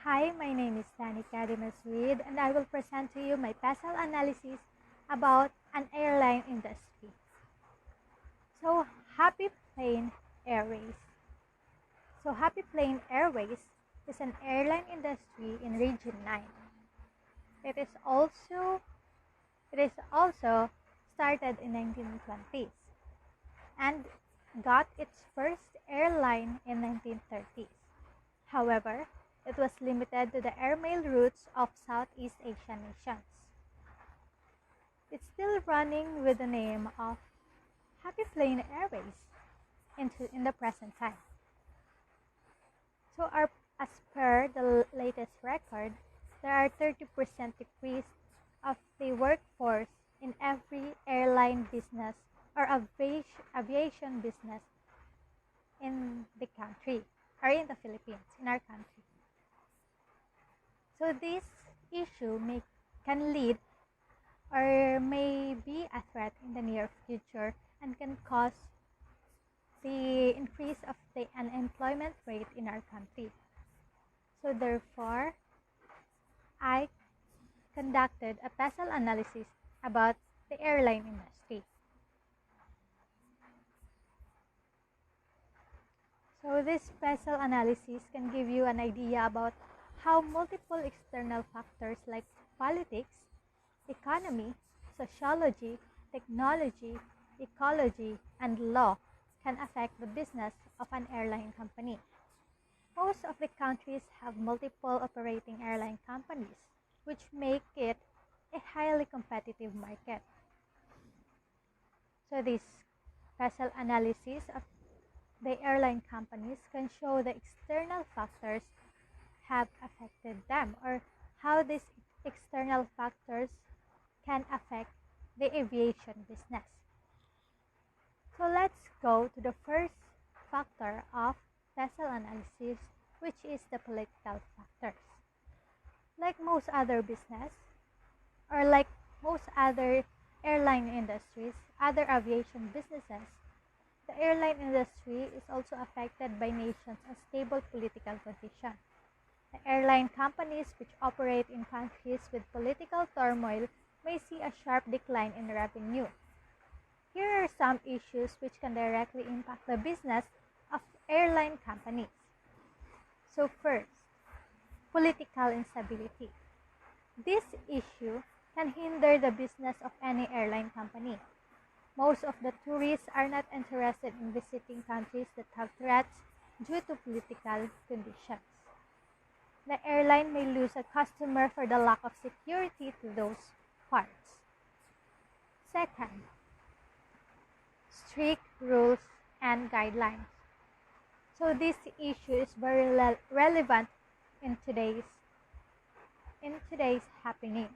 Hi, my name is Danica Dimasrid and I will present to you my PESTLE analysis about an airline industry. So, Happy Plane Airways. Happy Plane Airways is an airline industry in Region 9. It is also started in 1920s and got its first airline in 1930s. However, it was limited to the airmail routes of Southeast Asian nations. It's still running with the name of Happy Plane Airways in the present time. As per the latest record, there are 30% decrease of the workforce in every airline business or aviation business in the country or in the Philippines, in our country. So this issue can lead or may be a threat in the near future and can cause the increase of the unemployment rate in our country. So therefore, I conducted a PESTLE analysis about the airline industry. So this PESTLE analysis can give you an idea about how multiple external factors like politics, economy, sociology, technology, ecology, and law can affect the business of an airline company. Most of the countries have multiple operating airline companies, which make it a highly competitive market. So this PESTLE analysis of the airline companies can show the external factors have affected them or how these external factors can affect the aviation business. So let's go to the first factor of PESTLE analysis, which is the political factors. Like most other business or like most other airline industries, other aviation businesses, the airline industry is also affected by nations' unstable political condition. The airline companies which operate in countries with political turmoil may see a sharp decline in revenue. Here are some issues which can directly impact the business of airline companies. So first, political instability. This issue can hinder the business of any airline company. Most of the tourists are not interested in visiting countries that have threats due to political conditions. The airline may lose a customer for the lack of security to those parts. Second, strict rules and guidelines. So this issue is very relevant in today's happenings.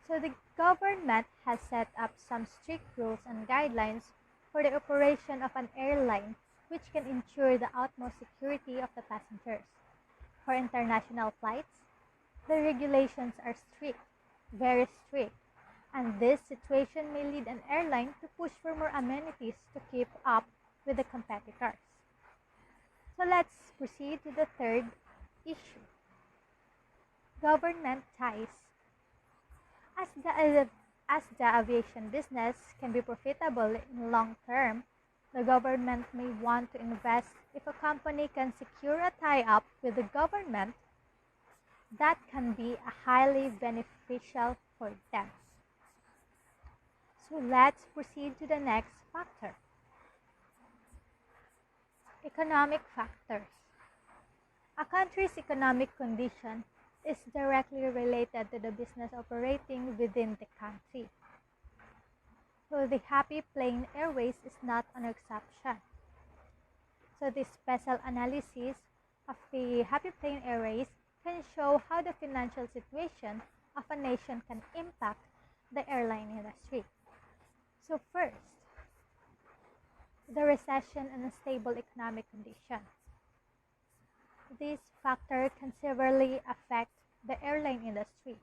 So the government has set up some strict rules and guidelines for the operation of an airline which can ensure the utmost security of the passengers. For international flights, the regulations are strict, very strict, and this situation may lead an airline to push for more amenities to keep up with the competitors. So let's proceed to the third issue, government ties. As the aviation business can be profitable in long term, the government may want to invest. If a company can secure a tie-up with the government, that can be highly beneficial for them. So let's proceed to the next factor, economic factors. A country's economic condition is directly related to the business operating within the country. So the Happy Plane Airways is not an exception. So this PESTLE analysis of the Happy Plane Airways can show how the financial situation of a nation can impact the airline industry. So first, the recession and unstable economic condition. This factor can severely affect the airline industry.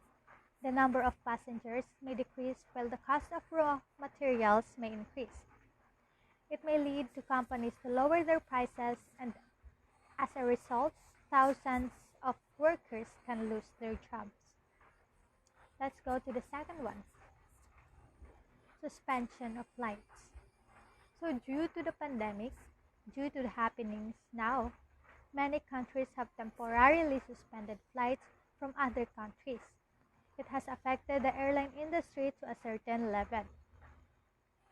The number of passengers may decrease while the cost of raw materials may increase. It may lead to companies to lower their prices, and as a result, thousands of workers can lose their jobs. Let's go to the second one, suspension of flights. So, due to the pandemic, due to the happenings now, many countries have temporarily suspended flights from other countries. It has affected the airline industry to a certain level.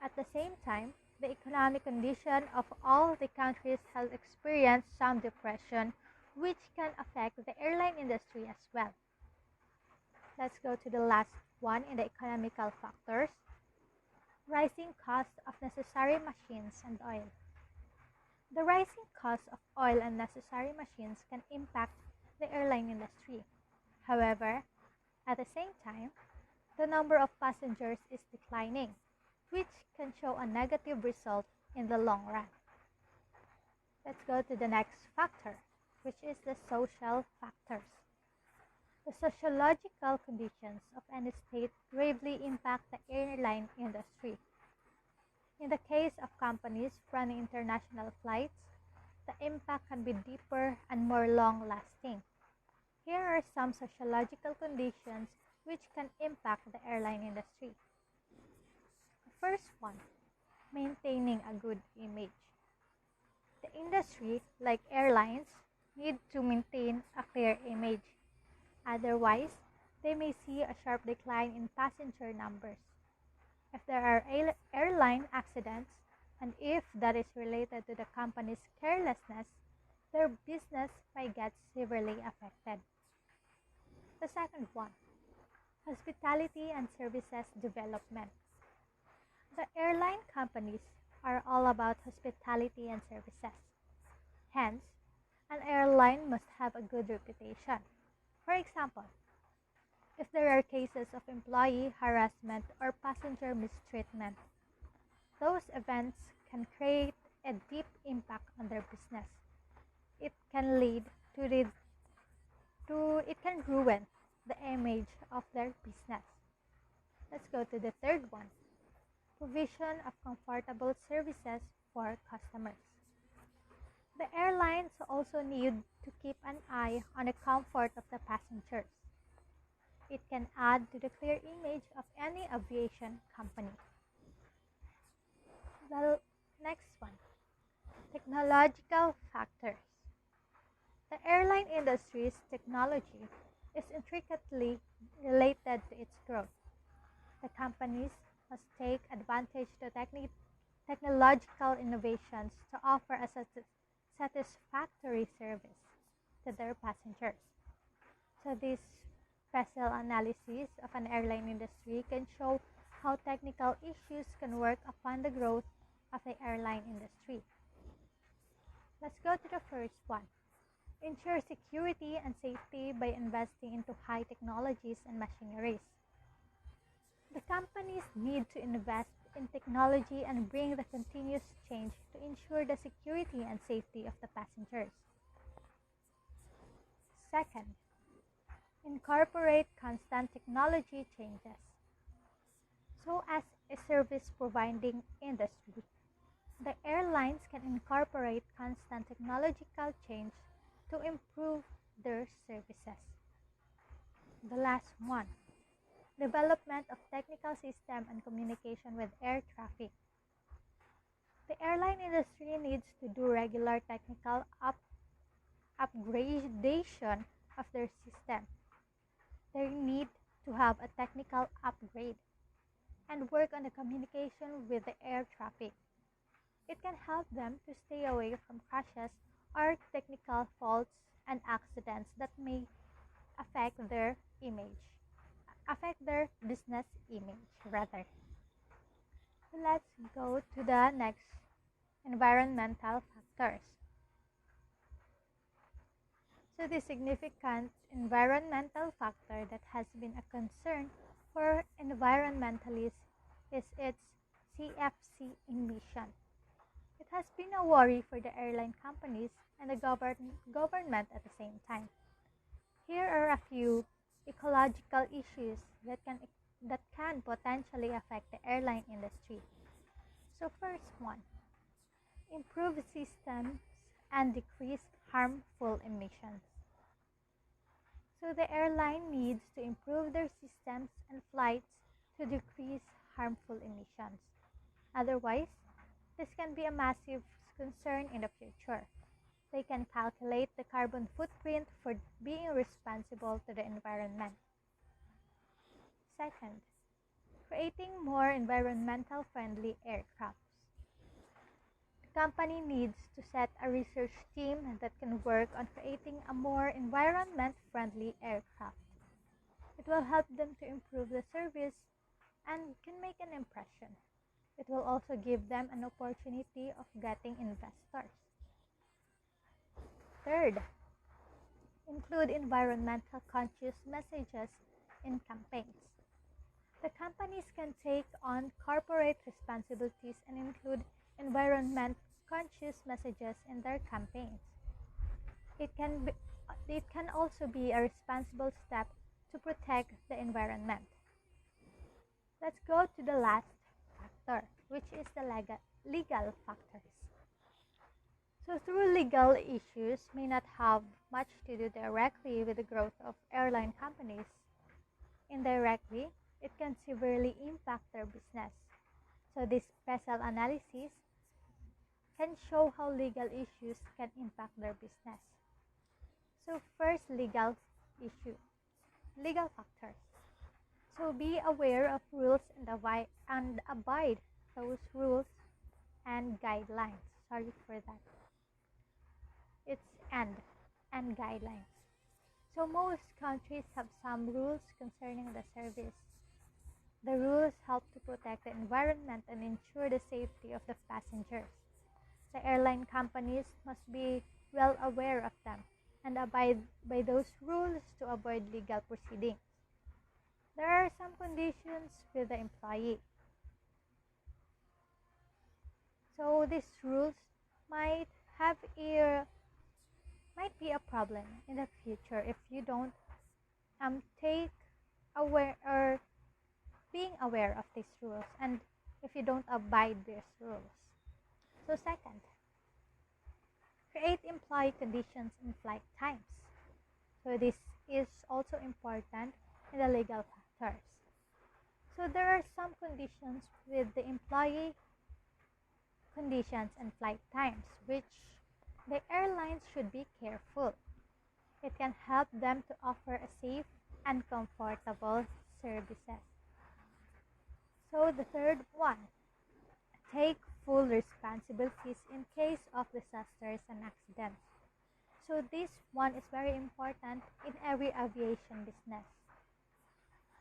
At the same time, the economic condition of all the countries has experienced some depression, which can affect the airline industry as well. Let's go to the last one in the economical factors, rising costs of necessary machines and oil. The rising cost of oil and necessary machines can impact the airline industry. However, at the same time, the number of passengers is declining, which can show a negative result in the long run. Let's go to the next factor, which is the social factors. The sociological conditions of any state gravely impact the airline industry. In the case of companies running international flights, the impact can be deeper and more long-lasting. Here are some sociological conditions which can impact the airline industry. The first one, maintaining a good image. The industry, like airlines, need to maintain a clear image. Otherwise, they may see a sharp decline in passenger numbers. If there are airline accidents, and if that is related to the company's carelessness, their business might get severely affected. The second one, hospitality and services development. The airline companies are all about hospitality and services. Hence, an airline must have a good reputation. For example, if there are cases of employee harassment or passenger mistreatment, those events can create a deep impact on their business. It can lead it can ruin the image of their business. Let's go to the third one, provision of comfortable services for customers. The airlines also need to keep an eye on the comfort of the passengers. It can add to the clear image of any aviation company. The next one, technological factors. The airline industry's technology is intricately related to its growth. The companies must take advantage of technological innovations to offer a satisfactory service to their passengers. So this PESTLE analysis of an airline industry can show how technical issues can work upon the growth of the airline industry. Let's go to the first one. Ensure security and safety by investing into high technologies and machineries. The companies need to invest in technology and bring the continuous change to ensure the security and safety of the passengers. Second, incorporate constant technology changes. So as a service providing industry, the airlines can incorporate constant technological change to improve their services. The last one, development of technical system and communication with air traffic. The airline industry needs to do regular technical upgradation of their system. They need to have a technical upgrade and work on the communication with the air traffic. It can help them to stay away from crashes or technical faults and accidents that may affect their business image rather. Let's go to the next, environmental factors. So the significant environmental factor that has been a concern for environmentalists is its CFC emission. It has been a worry for the airline companies and the government at the same time. Here are a few ecological issues that can potentially affect the airline industry. So first one, improve systems and decrease harmful emissions. So the airline needs to improve their systems and flights to decrease harmful emissions. Otherwise, this can be a massive concern in the future. They can calculate the carbon footprint for being responsible to the environment. Second, creating more environmental friendly aircrafts. The company needs to set a research team that can work on creating a more environment friendly aircraft. It will help them to improve the service and can make an impression. It will also give them an opportunity of getting investors. Third, include environmental conscious messages in campaigns. The companies can take on corporate responsibilities and include environment conscious messages in their campaigns. It can, be, it can also be a responsible step to protect the environment. Let's go to the last factor, which is the legal factors. So through legal issues may not have much to do directly with the growth of airline companies. Indirectly, it can severely impact their business. So this PESTLE analysis can show how legal issues can impact their business. So first, legal factors. So be aware of rules and abide those rules and guidelines. Sorry for that. It's and guidelines. So most countries have some rules concerning the service. The rules help to protect the environment and ensure the safety of the passengers. The airline companies must be well aware of them and abide by those rules to avoid legal proceedings. There are some conditions with the employee. So these rules might have a might be a problem in the future if you don't take aware or being aware of these rules and if you don't abide these rules. So second, create employee conditions in flight times. So this is also important in the legal factors. So there are some conditions with the employee conditions and flight times which the airlines should be careful. It can help them to offer a safe and comfortable services. So the third one, take full responsibilities in case of disasters and accidents. So this one is very important in every aviation business.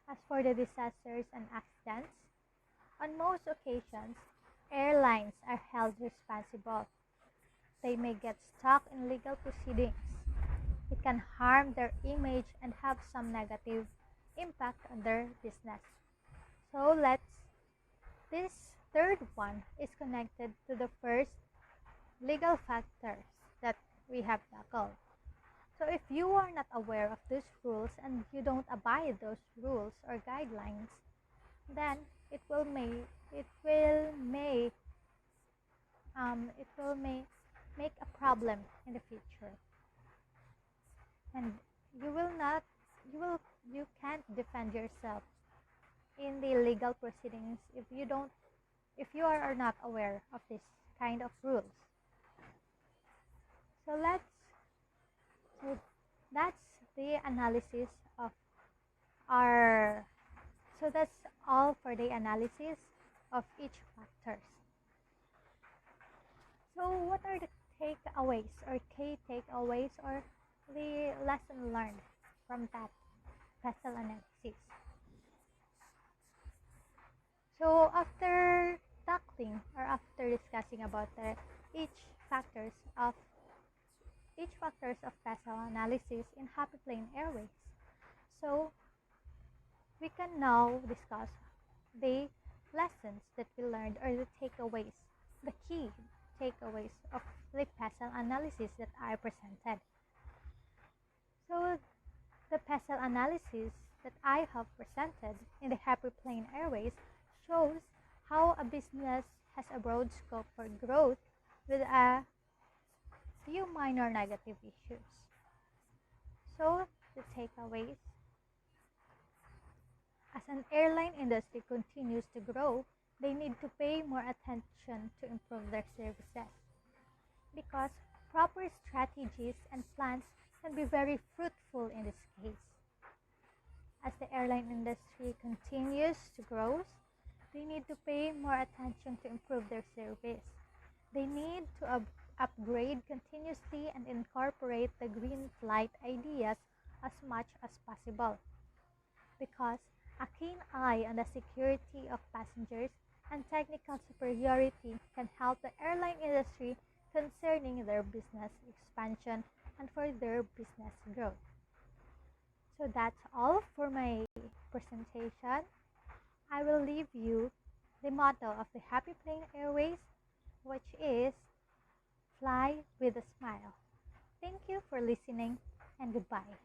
As for the disasters and accidents, on most occasions, airlines are held responsible. They may get stuck in legal proceedings. It can harm their image and have some negative impact on their business. So this third one is connected to the first legal factors that we have tackled. So if you are not aware of these rules and you don't abide those rules or guidelines, then it will make a problem in the future, and you can't defend yourself in the legal proceedings if you are not aware of this kind of rules. So that's the analysis of our so that's all for the analysis of each factors. So what are the takeaways or key takeaways or the lesson learned from that PESTLE analysis? So after tackling or after discussing about each factors of PESTLE analysis in Happy Plane Airways, so we can now discuss the lessons that we learned or the takeaways, the key takeaways of the PESTLE analysis that I presented. So the PESTLE analysis that I have presented in the Happy Plane Airways shows how a business has a broad scope for growth with a few minor negative issues. So the takeaways. As an airline industry continues to grow, they need to pay more attention to improve their services because proper strategies and plans can be very fruitful in this case. As the airline industry continues to grow, they need to pay more attention to improve their service. They need to upgrade continuously and incorporate the green flight ideas as much as possible because a keen eye on the security of passengers and technical superiority can help the airline industry concerning their business expansion and for their business growth. So that's all for my presentation. I will leave you the motto of the Happy Plane Airways, which is fly with a smile. Thank you for listening and goodbye.